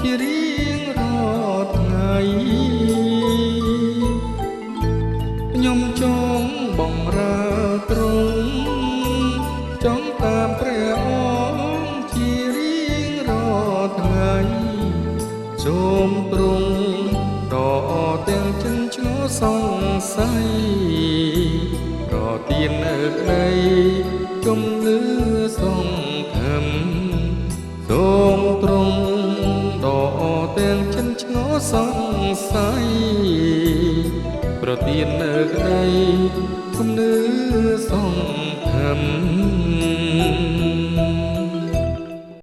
ជារៀងរាល់ថ្ងៃខ្ញុំចង់បំរើទ្រង់ចង់តាមព្រះអង្គជារៀងរាល់ថ្ងៃសូមទ្រង់ដកទាំងចិញ្ចោសង្ស័យប្រទាននៅក្តីជំនឿសង្ឃឹមសូមទ្រង់ដកទាំងចិញ្ចោសង្ស័យប្រទាននៅក្តីជំនឿសង្ឃឹម